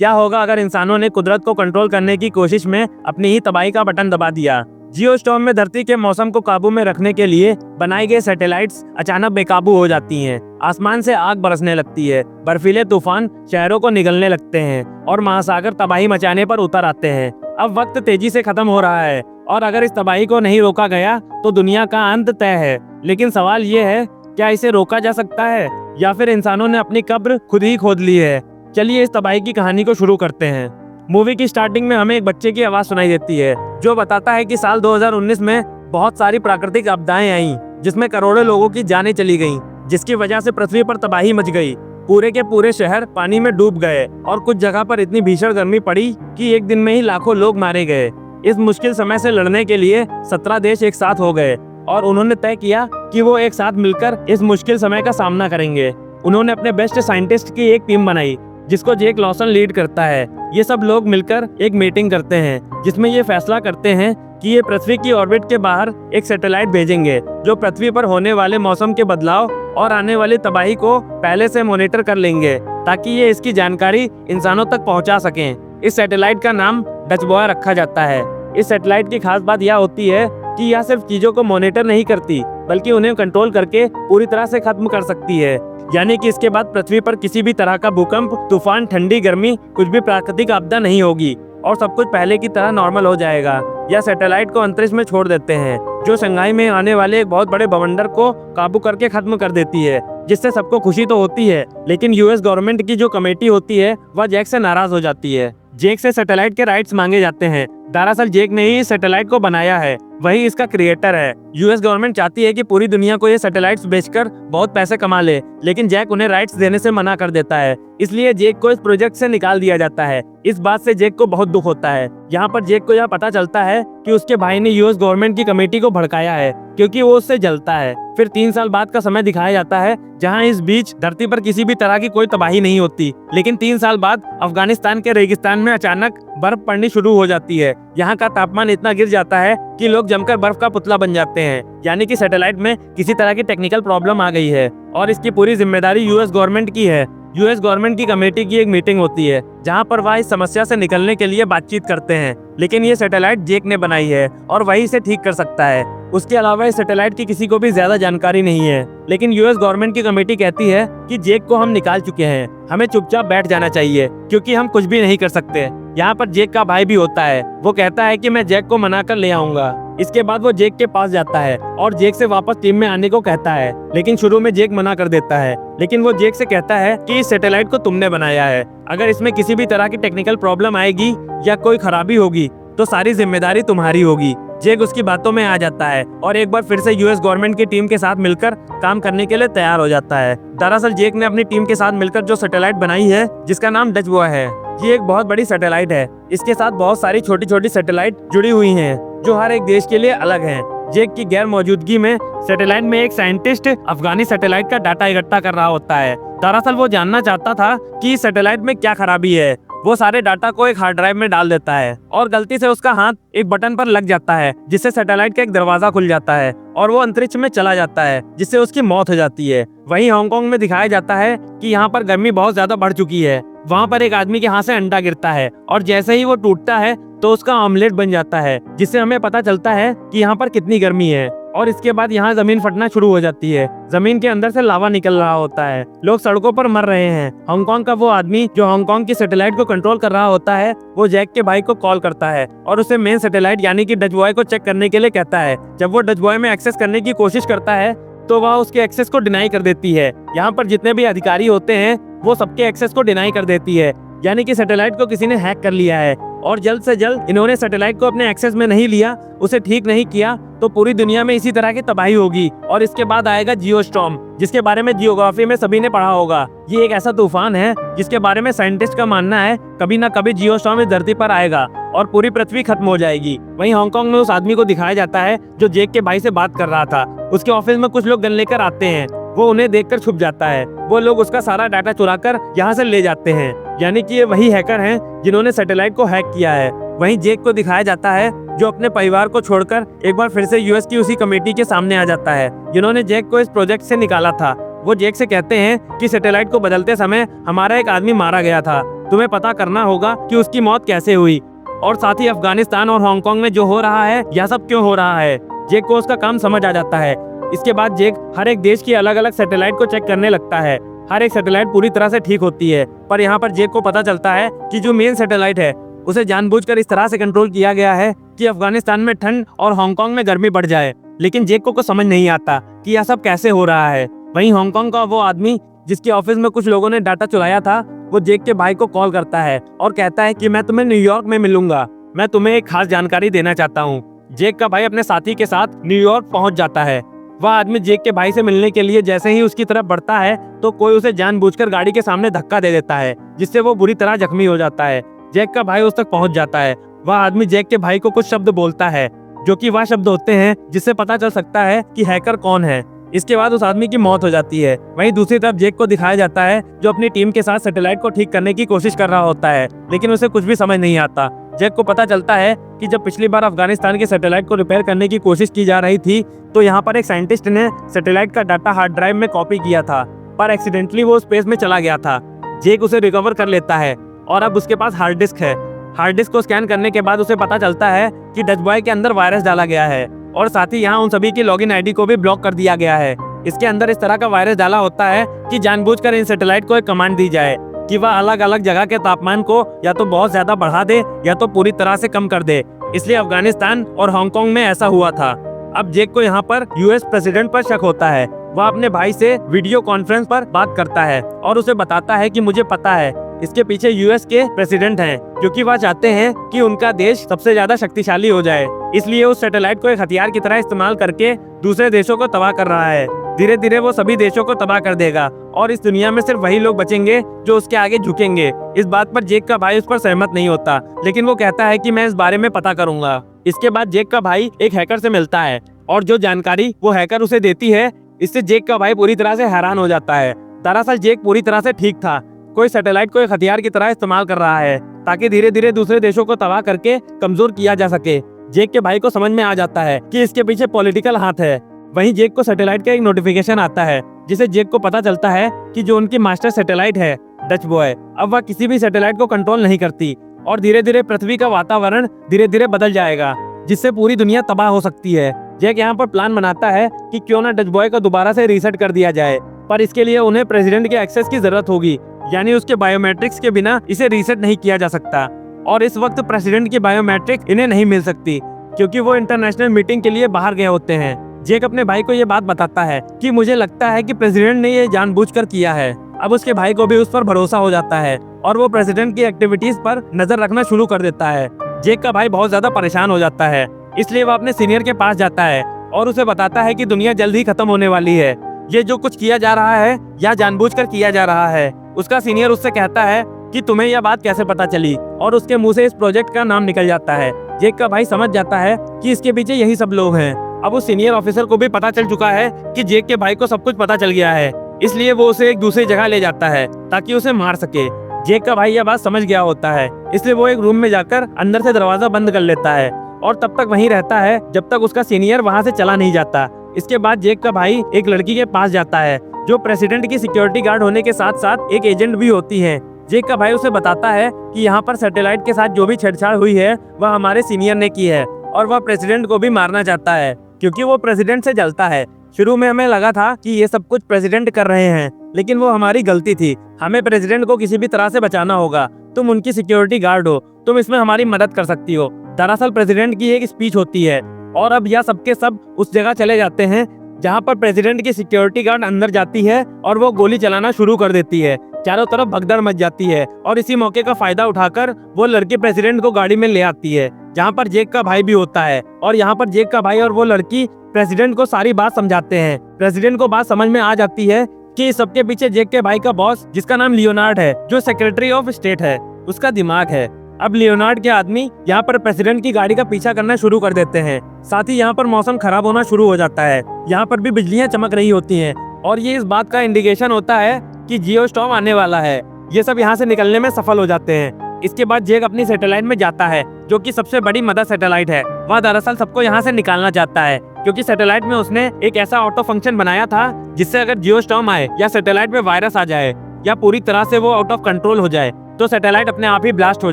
क्या होगा अगर इंसानों ने कुदरत को कंट्रोल करने की कोशिश में अपनी ही तबाही का बटन दबा दिया। जियोस्टॉर्म में धरती के मौसम को काबू में रखने के लिए बनाई गई सैटेलाइट्स अचानक बेकाबू हो जाती हैं। आसमान से आग बरसने लगती है, बर्फीले तूफान शहरों को निगलने लगते हैं और महासागर तबाही मचाने पर उतर आते हैं। अब वक्त तेजी से खत्म हो रहा है और अगर इस तबाही को नहीं रोका गया तो दुनिया का अंत तय है। लेकिन सवाल ये है, क्या इसे रोका जा सकता है या फिर इंसानों ने अपनी कब्र खुद ही खोद ली है? चलिए इस तबाही की कहानी को शुरू करते हैं। मूवी की स्टार्टिंग में हमें एक बच्चे की आवाज सुनाई देती है जो बताता है कि साल 2019 में बहुत सारी प्राकृतिक आपदाएं आईं, जिसमें करोड़ों लोगों की जानें चली गईं, जिसकी वजह से पृथ्वी पर तबाही मच गई। पूरे के पूरे शहर पानी में डूब गए और कुछ जगह पर इतनी भीषण गर्मी पड़ी कि एक दिन में ही लाखों लोग मारे गए। इस मुश्किल समय से लड़ने के लिए 17 देश एक साथ हो गए और उन्होंने तय किया कि वो एक साथ मिलकर इस मुश्किल समय का सामना करेंगे। उन्होंने अपने बेस्ट साइंटिस्ट की एक टीम बनाई जिसको जेक लॉसन लीड करता है। ये सब लोग मिलकर एक मीटिंग करते हैं जिसमें ये फैसला करते हैं कि ये पृथ्वी की ऑर्बिट के बाहर एक सैटेलाइट भेजेंगे जो पृथ्वी पर होने वाले मौसम के बदलाव और आने वाली तबाही को पहले से मॉनिटर कर लेंगे ताकि ये इसकी जानकारी इंसानों तक पहुंचा सकें। इस सैटेलाइट का नाम डच बॉय रखा जाता है। इस सैटेलाइट की खास बात यह होती है कि यह सिर्फ चीजों को मॉनिटर नहीं करती बल्कि उन्हें कंट्रोल करके पूरी तरह से खत्म कर सकती है। यानी कि इसके बाद पृथ्वी पर किसी भी तरह का भूकंप, तूफान, ठंडी, गर्मी, कुछ भी प्राकृतिक आपदा नहीं होगी और सब कुछ पहले की तरह नॉर्मल हो जाएगा। यह सैटेलाइट को अंतरिक्ष में छोड़ देते हैं जो शंघाई में आने वाले एक बहुत बड़े बवंडर को काबू करके खत्म कर देती है, जिससे सबको खुशी तो होती है लेकिन यूएस गवर्नमेंट की जो कमेटी होती है वह जेक से नाराज हो जाती है। जेक से सैटेलाइट के राइट्स मांगे जाते हैं। दरअसल जेक ने ही सैटेलाइट को बनाया है, वही इसका क्रिएटर है। यूएस गवर्नमेंट चाहती है कि पूरी दुनिया को ये सैटेलाइट्स बेचकर बहुत पैसे कमा ले, लेकिन जैक उन्हें राइट्स देने से मना कर देता है। इसलिए जेक को इस प्रोजेक्ट से निकाल दिया जाता है। इस बात से जेक को बहुत दुख होता है। यहाँ पर जेक को यह पता चलता है कि उसके भाई ने यूएस गवर्नमेंट की कमेटी को भड़काया है क्योंकि वो उससे जलता है। फिर 3 साल बाद का समय दिखाया जाता है जहाँ इस बीच धरती पर किसी भी तरह की कोई तबाही नहीं होती। लेकिन 3 साल बाद अफगानिस्तान के रेगिस्तान में अचानक बर्फ पड़नी शुरू हो जाती है। यहाँ का तापमान इतना गिर जाता है कि लोग जमकर बर्फ का पुतला बन जाते हैं। यानी कि सैटेलाइट में किसी तरह की टेक्निकल प्रॉब्लम आ गई है और इसकी पूरी जिम्मेदारी यूएस गवर्नमेंट की है। यूएस गवर्नमेंट की कमेटी की एक मीटिंग होती है जहां पर वह इस समस्या से निकलने के लिए बातचीत करते हैं। लेकिन ये सैटेलाइट जेक ने बनाई है और वही इसे ठीक कर सकता है। उसके अलावा इस सैटेलाइट की किसी को भी ज्यादा जानकारी नहीं है। लेकिन यूएस गवर्नमेंट की कमेटी कहती है कि जेक को हम निकाल चुके हैं, हमें चुपचाप बैठ जाना चाहिए क्योंकि हम कुछ भी नहीं कर सकते। यहाँ पर जेक का भाई भी होता है। वो कहता है कि मैं जेक को मना कर ले आऊंगा। इसके बाद वो जेक के पास जाता है और जेक से वापस टीम में आने को कहता है, लेकिन शुरू में जेक मना कर देता है। लेकिन वो जेक से कहता है कि इस सैटेलाइट को तुमने बनाया है, अगर इसमें किसी भी तरह की टेक्निकल प्रॉब्लम आएगी या कोई खराबी होगी तो सारी जिम्मेदारी तुम्हारी होगी। जेक उसकी बातों में आ जाता है और एक बार फिर से यूएस गवर्नमेंट की टीम के साथ मिलकर काम करने के लिए तैयार हो जाता है। दरअसल जेक ने अपनी टीम के साथ मिलकर जो सैटेलाइट बनाई है जिसका नाम डच बॉय है, ये एक बहुत बड़ी सैटेलाइट है। इसके साथ बहुत सारी छोटी छोटी सैटेलाइट जुड़ी हुई हैं जो हर एक देश के लिए अलग हैं। जेक की गैर मौजूदगी में सैटेलाइट में एक साइंटिस्ट अफगानी सैटेलाइट का डाटा इकट्ठा कर रहा होता है। दरअसल वो जानना चाहता था कि सैटेलाइट में क्या खराबी है। वो सारे डाटा को एक हार्ड ड्राइव में डाल देता है और गलती से उसका हाथ एक बटन पर लग जाता है जिससे सैटेलाइट का एक दरवाजा खुल जाता है और वो अंतरिक्ष में चला जाता है जिससे उसकी मौत हो जाती है। वहीं हांगकांग में दिखाया जाता है कि यहाँ पर गर्मी बहुत ज्यादा बढ़ चुकी है। वहाँ पर एक आदमी के हाथ से अंडा गिरता है और जैसे ही वो टूटता है तो उसका ऑमलेट बन जाता है, जिससे हमें पता चलता है कि यहाँ पर कितनी गर्मी है। और इसके बाद यहाँ जमीन फटना शुरू हो जाती है। जमीन के अंदर से लावा निकल रहा होता है। लोग सड़कों पर मर रहे हैं। हांगकांग का वो आदमी जो हांगकांग की सैटेलाइट को कंट्रोल कर रहा होता है वो जैक के भाई को कॉल करता है और उसे मेन सैटेलाइट यानी कि डच बॉय को चेक करने के लिए कहता है। जब वो डच बॉय में एक्सेस करने की कोशिश करता है तो वह उसके एक्सेस को डिनाई कर देती है। यहाँ पर जितने भी अधिकारी होते हैं वो सबके एक्सेस को डिनाई कर देती है, यानी कि सैटेलाइट को किसी ने हैक कर लिया है। और जल्द से जल्द इन्होंने सैटेलाइट को अपने एक्सेस में नहीं लिया, उसे ठीक नहीं किया तो पूरी दुनिया में इसी तरह की तबाही होगी। और इसके बाद आएगा जियोस्टॉर्म, जिसके बारे में जियोग्राफी में सभी ने पढ़ा होगा। ये एक ऐसा तूफान है जिसके बारे में साइंटिस्ट का मानना है कभी ना कभी जियोस्टॉर्म इस धरती पर आएगा और पूरी पृथ्वी खत्म हो जाएगी। वहीं हांगकांग में उस आदमी को दिखाया जाता है जो जेक के भाई से बात कर रहा था। उसके ऑफिस में कुछ लोग गन लेकर आते हैं। वो उन्हें देखकर छुप जाता है। वो लोग उसका सारा डाटा चुराकर यहाँ से ले जाते हैं, यानी कि ये वही हैकर हैं जिन्होंने सैटेलाइट को हैक किया है। वहीं जेक को दिखाया जाता है जो अपने परिवार को छोड़कर एक बार फिर से यूएस की उसी कमेटी के सामने आ जाता है जिन्होंने जेक को इस प्रोजेक्ट से निकाला था। वो जेक से कहते हैं कि सैटेलाइट को बदलते समय हमारा एक आदमी मारा गया था तुम्हें पता करना होगा कि उसकी मौत कैसे हुई, और साथ ही अफगानिस्तान और हांगकांग में जो हो रहा है यह सब क्यों हो रहा है। जेक को उसका काम समझ आ जाता है। इसके बाद जेक हर एक देश की अलग अलग सैटेलाइट को चेक करने लगता है। हर एक सैटेलाइट पूरी तरह से ठीक होती है, पर यहाँ पर जेक को पता चलता है कि जो मेन सैटेलाइट है उसे जानबूझकर इस तरह से कंट्रोल किया गया है कि अफगानिस्तान में ठंड और हांगकांग में गर्मी बढ़ जाए। लेकिन जेक को समझ नहीं आता कि यह सब कैसे हो रहा है। वहीं हांगकांग का वो आदमी जिसके ऑफिस में कुछ लोगों ने डाटा चुराया था, वो जेक के भाई को कॉल करता है और कहता है कि मैं तुम्हें न्यूयॉर्क में मिलूंगा, मैं तुम्हें एक खास जानकारी देना चाहता हूँ। जेक का भाई अपने साथी के साथ न्यूयॉर्क पहुंच जाता है। वह आदमी जेक के भाई से मिलने के लिए जैसे ही उसकी तरफ बढ़ता है तो कोई उसे जानबूझकर गाड़ी के सामने धक्का दे देता है, जिससे वो बुरी तरह जख्मी हो जाता है। जेक का भाई उस तक पहुंच जाता है। वह आदमी जेक के भाई को कुछ शब्द बोलता है, जो कि वह शब्द होते हैं जिससे पता चल सकता है कि हैकर कौन है। इसके बाद उस आदमी की मौत हो जाती है। वहीं दूसरी तरफ जेक को दिखाया जाता है जो अपनी टीम के साथ सैटेलाइट को ठीक करने की कोशिश कर रहा होता है, लेकिन उसे कुछ भी समझ नहीं आता। जेक को पता चलता है कि जब पिछली बार अफगानिस्तान के सैटेलाइट को रिपेयर करने की कोशिश की जा रही थी तो यहाँ पर एक साइंटिस्ट ने सैटेलाइट का डाटा हार्ड ड्राइव में कॉपी किया था, पर एक्सीडेंटली वो स्पेस में चला गया था। जेक उसे रिकवर कर लेता है और अब उसके पास हार्ड डिस्क है। हार्ड डिस्क को स्कैन करने के बाद उसे पता चलता है कि डच बॉय के अंदर वायरस डाला गया है, और साथ ही यहाँ उन सभी की लॉगिन आईडी को भी ब्लॉक कर दिया गया है। इसके अंदर इस तरह का वायरस डाला होता है कि जानबूझकर इन सैटेलाइट को एक कमांड दी जाए कि वह अलग अलग जगह के तापमान को या तो बहुत ज्यादा बढ़ा दे या तो पूरी तरह से कम कर दे। इसलिए अफगानिस्तान और हांगकांग में ऐसा हुआ था। अब जेक को यहाँ पर यूएस प्रेसिडेंट पर शक होता है। वह अपने भाई से वीडियो कॉन्फ्रेंस पर बात करता है और उसे बताता है कि मुझे पता है इसके पीछे यूएस के प्रेसिडेंट हैं, क्योंकि वह चाहते हैं कि उनका देश सबसे ज्यादा शक्तिशाली हो जाए। इसलिए उस सैटेलाइट को एक हथियार की तरह इस्तेमाल करके दूसरे देशों को तबाह कर रहा है। धीरे धीरे वो सभी देशों को तबाह कर देगा और इस दुनिया में सिर्फ वही लोग बचेंगे जो उसके आगे झुकेंगे। इस बात पर जेक का भाई उस पर सहमत नहीं होता, लेकिन वो कहता है कि मैं इस बारे में पता करूंगा। इसके बाद जेक का भाई एक हैकर से मिलता है और जो जानकारी वो हैकर उसे देती है, इससे जेक का भाई पूरी तरह से हैरान हो जाता है। दरअसल जेक पूरी तरह से ठीक था। कोई सैटेलाइट को एक हथियार की तरह इस्तेमाल कर रहा है ताकि धीरे धीरे दूसरे देशों को तबाह करके कमजोर किया जा सके। जेक के भाई को समझ में आ जाता है कि इसके पीछे पॉलिटिकल हाथ है। वहीं जेक को सैटेलाइट का एक नोटिफिकेशन आता है, जिसे जेक को पता चलता है कि जो उनकी मास्टर सैटेलाइट है डच बॉय, अब वह किसी भी सैटेलाइट को कंट्रोल नहीं करती और धीरे धीरे पृथ्वी का वातावरण धीरे धीरे बदल जाएगा, जिससे पूरी दुनिया तबाह हो सकती है। जेक यहाँ पर प्लान बनाता है कि क्यों ना डच बॉय को दोबारा से रीसेट कर दिया जाए, पर इसके लिए उन्हें प्रेसिडेंट के एक्सेस की जरूरत होगी, यानी उसके बायोमेट्रिक्स के बिना इसे रीसेट नहीं किया जा सकता। और इस वक्त प्रेसिडेंट की बायोमेट्रिक इन्हें नहीं मिल सकती, क्योंकि वो इंटरनेशनल मीटिंग के लिए बाहर गए होते हैं। जेक अपने भाई को ये बात बताता है कि मुझे लगता है कि प्रेसिडेंट ने ये जानबूझकर किया है। अब उसके भाई को भी उस पर भरोसा हो जाता है और वो प्रेसिडेंट की एक्टिविटीज पर नजर रखना शुरू कर देता है। जेक का भाई बहुत ज्यादा परेशान हो जाता है, इसलिए वो अपने सीनियर के पास जाता है और उसे बताता है कि दुनिया जल्द ही खत्म होने वाली है। ये जो कुछ किया जा रहा है या जानबूझकर किया जा रहा है। उसका सीनियर उससे कहता है कि तुम्हें यह बात कैसे पता चली, और उसके मुंह से इस प्रोजेक्ट का नाम निकल जाता है। जेक का भाई समझ जाता है कि इसके पीछे यही सब लोग हैं। अब उस सीनियर ऑफिसर को भी पता चल चुका है कि जेक के भाई को सब कुछ पता चल गया है, इसलिए वो उसे एक दूसरी जगह ले जाता है ताकि उसे मार सके। जेक का भाई यह बात समझ गया होता है, इसलिए वो एक रूम में जाकर अंदर से दरवाजा बंद कर लेता है और तब तक वहीं रहता है जब तक उसका सीनियर वहां से चला नहीं जाता। इसके बाद जेक का भाई एक लड़की के पास जाता है जो प्रेसिडेंट की सिक्योरिटी गार्ड होने के साथ साथ एक एजेंट भी होती है। जेक का भाई उसे बताता है कि यहाँ पर सैटेलाइट के साथ जो भी छेड़छाड़ हुई है वह हमारे सीनियर ने की है और वह प्रेसिडेंट को भी मारना चाहता है, क्योंकि वो प्रेसिडेंट से जलता है। शुरू में हमें लगा था कि ये सब कुछ प्रेसिडेंट कर रहे हैं, लेकिन वो हमारी गलती थी। हमें प्रेसिडेंट को किसी भी तरह से बचाना होगा। तुम उनकी सिक्योरिटी गार्ड हो, तुम इसमें हमारी मदद कर सकती हो। दरअसल प्रेसिडेंट की एक स्पीच होती है और अब यह सबके सब उस जगह चले जाते हैं जहाँ पर प्रेसिडेंट की सिक्योरिटी गार्ड अंदर जाती है और वो गोली चलाना शुरू कर देती है। चारों तरफ भगदड़ मच जाती है और इसी मौके का फायदा उठाकर वो लड़की प्रेसिडेंट को गाड़ी में ले आती है, जहाँ पर जेक का भाई भी होता है। और यहाँ पर जेक का भाई और वो लड़की प्रेसिडेंट को सारी बात समझाते हैं। प्रेसिडेंट को बात समझ में आ जाती है कि सबके पीछे जेक के भाई का बॉस, जिसका नाम लियोनार्ड है, जो सेक्रेटरी ऑफ स्टेट है, उसका दिमाग है। अब लियोनार्ड के आदमी यहाँ पर प्रेसिडेंट की गाड़ी का पीछा करना शुरू कर देते हैं। साथ ही यहाँ पर मौसम खराब होना शुरू हो जाता है। यहाँ पर भी बिजलियाँ चमक रही होती हैं और ये इस बात का इंडिकेशन होता है कि जियो स्टॉर्म आने वाला है। ये सब यहाँ से निकलने में सफल हो जाते हैं। इसके बाद जेक अपनी सैटेलाइट में जाता है, जो कि सबसे बड़ी मदर सैटेलाइट है। वह दरअसल सबको यहाँ से निकालना चाहता है, क्योंकि सैटेलाइट में उसने एक ऐसा ऑटो फंक्शन बनाया था जिससे अगर जियो स्टॉर्म आए या सैटेलाइट में वायरस आ जाए या पूरी तरह से वो आउट ऑफ कंट्रोल हो जाए तो सैटेलाइट अपने आप ही ब्लास्ट हो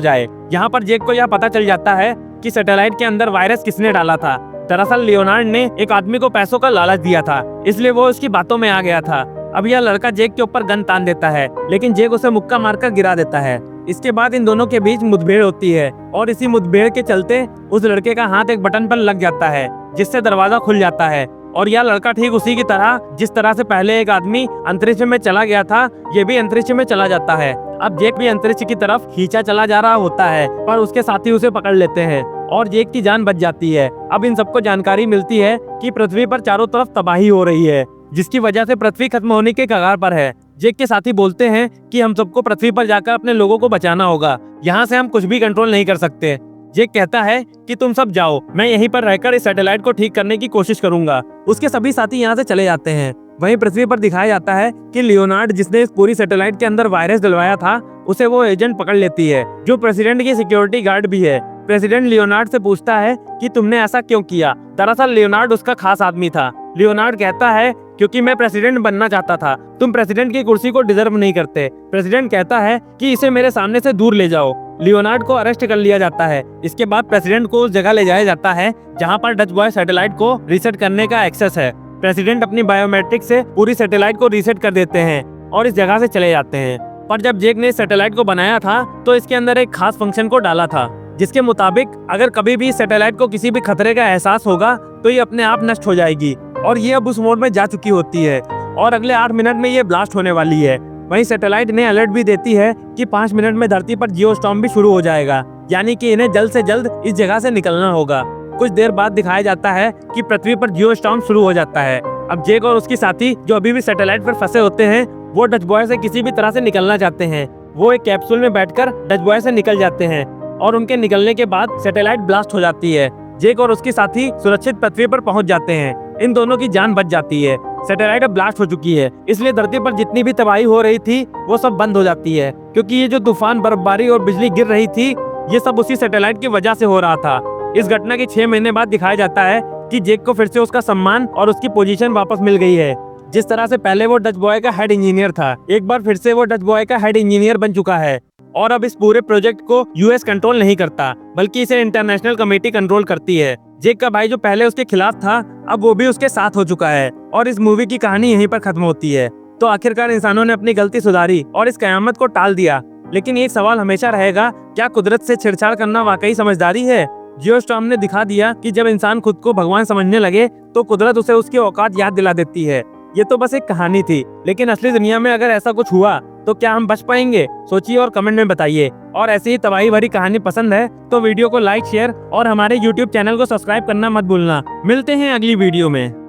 जाए। यहाँ पर जेक को यह पता चल जाता है कि सैटेलाइट के अंदर वायरस किसने डाला था। दरअसल लियोनार्ड ने एक आदमी को पैसों का लालच दिया था, इसलिए वो उसकी बातों में आ गया था। अब यह लड़का जेक के ऊपर गन तान देता है, लेकिन जेक उसे मुक्का मारकर गिरा देता है। इसके बाद इन दोनों के बीच मुठभेड़ होती है और इसी मुठभेड़ के चलते उस लड़के का हाथ एक बटन पर लग जाता है, जिससे दरवाजा खुल जाता है। और यह लड़का ठीक उसी की तरह जिस तरह से पहले एक आदमी अंतरिक्ष में चला गया था, ये भी अंतरिक्ष में चला जाता है। अब जेक भी अंतरिक्ष की तरफ खींचा चला जा रहा होता है, पर उसके साथी उसे पकड़ लेते हैं और जेक की जान बच जाती है। अब इन सबको जानकारी मिलती है कि पृथ्वी पर चारों तरफ तबाही हो रही है, जिसकी वजह से पृथ्वी खत्म होने के कगार पर है। जेक के साथी बोलते हैं कि हम सबको पृथ्वी पर जाकर अपने लोगों को बचाना होगा, यहाँ से हम कुछ भी कंट्रोल नहीं कर सकते। जेक कहता है कि तुम सब जाओ, मैं यहीं पर रहकर इस सैटेलाइट को ठीक करने की कोशिश करूंगा। उसके सभी साथी यहाँ से चले जाते हैं। वहीं पृथ्वी पर दिखाया जाता है कि लियोनार्ड, जिसने इस पूरी सैटेलाइट के अंदर वायरस डलवाया था, उसे वो एजेंट पकड़ लेती है, जो प्रेसिडेंट की सिक्योरिटी गार्ड भी है। प्रेसिडेंट लियोनार्ड से पूछता है कि तुमने ऐसा क्यों किया। दरअसल लियोनार्ड उसका खास आदमी था। लियोनार्ड कहता है क्योंकि मैं प्रेसिडेंट बनना चाहता था, तुम प्रेसिडेंट की कुर्सी को डिजर्व नहीं करते। प्रेसिडेंट कहता है कि इसे मेरे सामने से दूर ले जाओ। लियोनार्ड को अरेस्ट कर लिया जाता है। इसके बाद प्रेसिडेंट को उस जगह ले जाया जाता है जहां पर डच बॉय सैटेलाइट को रीसेट करने का एक्सेस है। प्रेसिडेंट अपनी बायोमेट्रिक से पूरी सैटेलाइट को रीसेट कर देते हैं और इस जगह से चले जाते हैं। पर जब जेक ने सैटेलाइट को बनाया था तो इसके अंदर एक खास फंक्शन को डाला था, जिसके मुताबिक अगर कभी भी सैटेलाइट को किसी भी खतरे का एहसास होगा तो ये अपने आप नष्ट हो जाएगी। और ये अब उस मोड में जा चुकी होती है और अगले 8 मिनट में ये ब्लास्ट होने वाली है। वहीं सैटेलाइट ने अलर्ट भी देती है कि 5 मिनट में धरती पर जियोस्टॉर्म भी शुरू हो जाएगा, यानी कि इन्हें जल्द से जल्द इस जगह से निकलना होगा। कुछ देर बाद दिखाया जाता है कि पृथ्वी पर जियोस्टॉर्म शुरू हो जाता है। अब जेक और उसकी साथी जो अभी भी सैटेलाइट पर फंसे होते हैं, वो डच बॉय से किसी भी तरह से निकलना चाहते हैं। वो एक कैप्सूल में बैठकर डच बॉय से निकल जाते हैं और उनके निकलने के बाद सैटेलाइट ब्लास्ट हो जाती है। जेक और उसकी साथी सुरक्षित पृथ्वी पर पहुंच जाते हैं। इन दोनों की जान बच जाती है। सैटेलाइट अब ब्लास्ट हो चुकी है, इसलिए धरती पर जितनी भी तबाही हो रही थी वो सब बंद हो जाती है, क्योंकि ये जो तूफान, बर्फबारी और बिजली गिर रही थी, ये सब उसी सैटेलाइट की वजह से हो रहा था। इस घटना के 6 महीने बाद दिखाया जाता है कि जेक को फिर से उसका सम्मान और उसकी पोजीशन वापस मिल गई है। जिस तरह से पहले वो डच बॉय का हेड इंजीनियर था, एक बार फिर से वो डच बॉय का हेड इंजीनियर बन चुका है और अब इस पूरे प्रोजेक्ट को यूएस कंट्रोल नहीं करता, बल्कि इसे इंटरनेशनल कमेटी कंट्रोल करती है। जेक का भाई जो पहले उसके खिलाफ था, अब वो भी उसके साथ हो चुका है और इस मूवी की कहानी यहीं पर खत्म होती है। तो आखिरकार इंसानों ने अपनी गलती सुधारी और इस कयामत को टाल दिया, लेकिन एक सवाल हमेशा रहेगा, क्या कुदरत से छेड़छाड़ करना वाकई समझदारी है? जियोस्टॉर्म ने दिखा दिया कि जब इंसान खुद को भगवान समझने लगे तो कुदरत उसे उसकी औकात याद दिला देती है। ये तो बस एक कहानी थी, लेकिन असली दुनिया में अगर ऐसा कुछ हुआ तो क्या हम बच पाएंगे? सोचिए और कमेंट में बताइए। और ऐसी ही तबाही भरी कहानी पसंद है तो वीडियो को लाइक, शेयर और हमारे YouTube चैनल को सब्सक्राइब करना मत भूलना। मिलते हैं अगली वीडियो में।